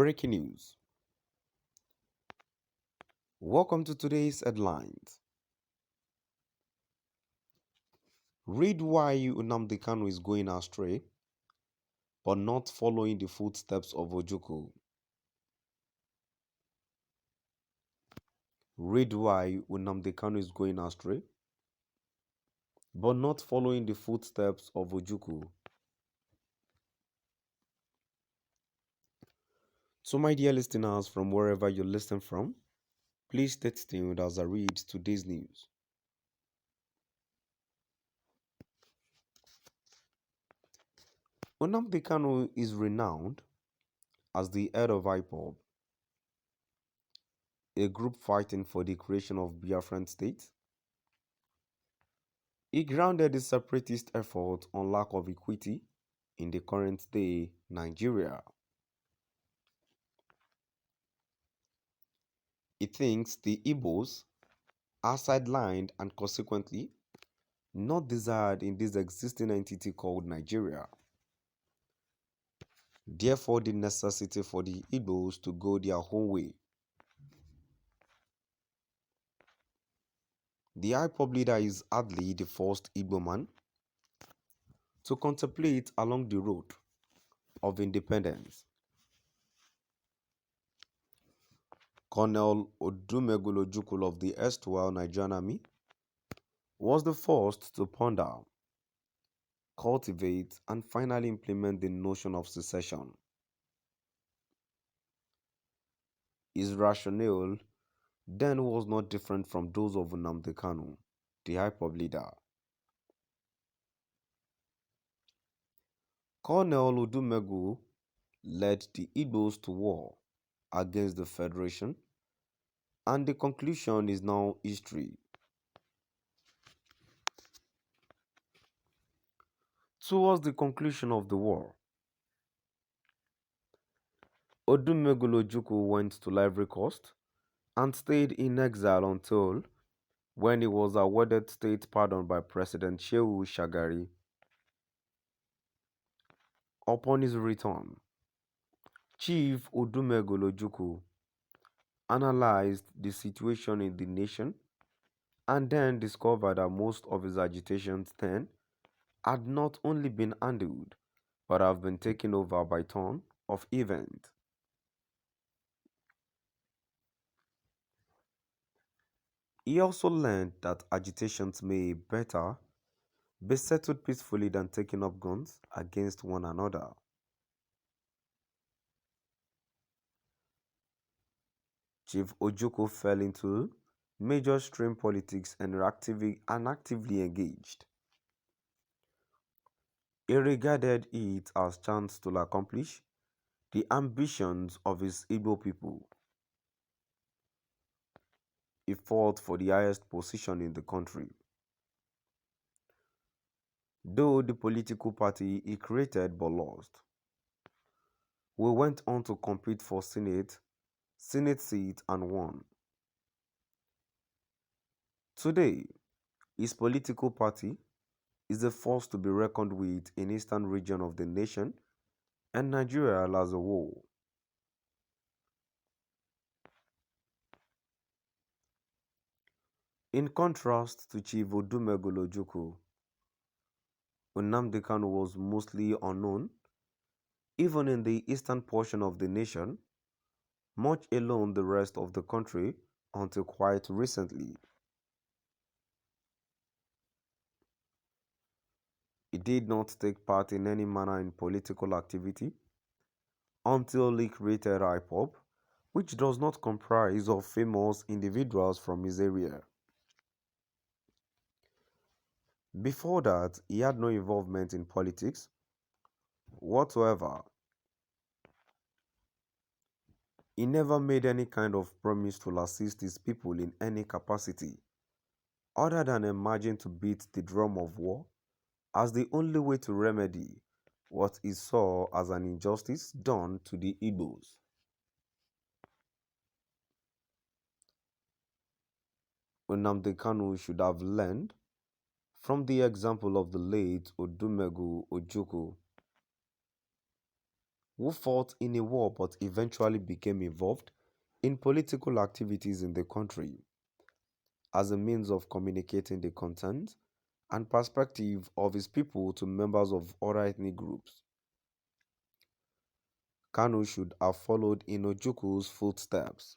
Breaking news. Welcome to today's headlines. Read why Nnamdi Kanu is going astray but not following the footsteps of Ojukwu. Read why Nnamdi Kanu is going astray but not following the footsteps of Ojukwu. So, my dear listeners, from wherever you're listening from, please stay tuned as I read today's news. Nnamdi Kanu is renowned as the head of IPOB, a group fighting for the creation of Biafran state. He grounded his separatist effort on lack of equity in the current day Nigeria. He thinks the Igbos are sidelined and consequently not desired in this existing entity called Nigeria. Therefore, the necessity for the Igbos to go their own way. The IPOB leader is hardly the first Igbo man to contemplate along the road of independence. Colonel Ojukwu of the erstwhile Nigerian Army was the first to ponder, cultivate, and finally implement the notion of secession. His rationale then was not different from those of Nnamdi Kanu, the IPOB leader. Colonel Odumegwu led the Igbos to war against the Federation, and the conclusion is now history. Towards the conclusion of the war, Ojukwu went to Ivory Coast and stayed in exile until when he was awarded state pardon by President Shehu Shagari. Upon his return, Chief Ojukwu analyzed the situation in the nation and then discovered that most of his agitations then had not only been handled but have been taken over by turn of event. He also learned that agitations may better be settled peacefully than taking up guns against one another. Chief Ojukwu fell into major stream politics and actively engaged. He regarded it as chance to accomplish the ambitions of his Igbo people. He fought for the highest position in the country. Though the political party he created but lost, we went on to compete for Senate seat and won. Today, his political party is a force to be reckoned with in the eastern region of the nation and Nigeria as a whole. In contrast to Chief Ojukwu, Nnamdi Kanu was mostly unknown, even in the eastern portion of the nation, much alone the rest of the country until quite recently. He did not take part in any manner in political activity until he created IPOB, which does not comprise of famous individuals from his area. Before that, he had no involvement in politics whatsoever. He never made any kind of promise to assist his people in any capacity, other than emerging to beat the drum of war as the only way to remedy what he saw as an injustice done to the Igbos. Nnamdi Kanu should have learned from the example of the late Ojukwu. who fought in a war but eventually became involved in political activities in the country as a means of communicating the content and perspective of his people to members of other ethnic groups. Kanu should have followed in Ojukwu's footsteps.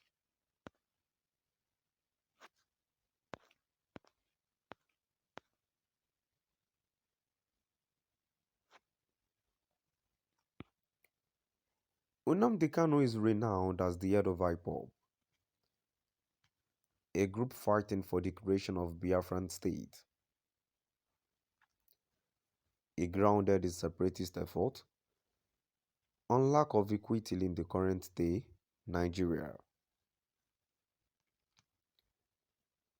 Nnamdi Kanu is renowned as the head of IPOB, a group fighting for the creation of Biafran state. He grounded his separatist effort on lack of equity in the current day Nigeria.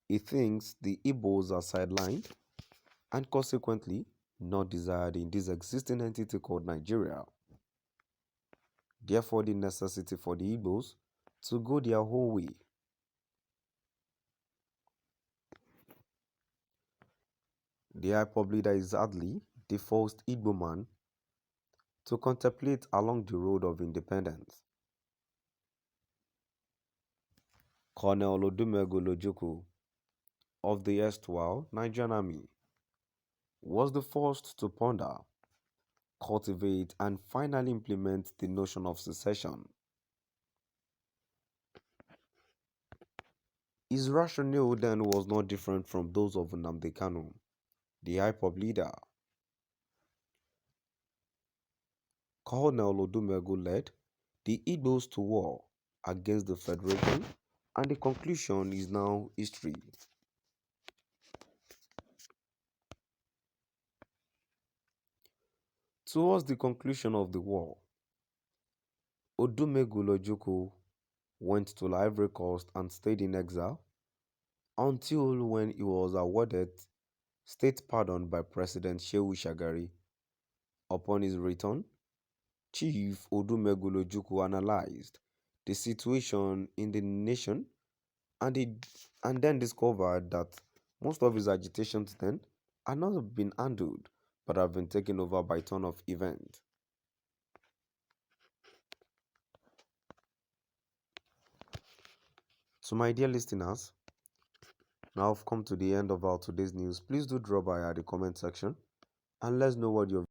He thinks the Igbos are sidelined and consequently not desired in this existing entity called Nigeria. Therefore, the necessity for the Igbos to go their whole way. The IPOB leader is hardly the first Igbo man to contemplate along the road of independence. Colonel Odumego Ojukwu of the erstwhile Nigerian Army was the first to ponder, cultivate, and finally implement the notion of secession. His rationale then was not different from those of Nnamdi Kanu, the IPOB leader. Colonel Odumego led the Igbos to war against the Federation, and the conclusion is now history. Towards the conclusion of the war, Odumego Ojukwu went to Ivory Coast and stayed in exile until when he was awarded state pardon by President Shehu Shagari. Upon his return, Chief Odumego Ojukwu analyzed the situation in the nation and then discovered that most of his agitations then had not been handled but have been taken over by turn of event. So my dear listeners, now I've come to the end of our today's news. Please do drop by at the comment section and let's know what your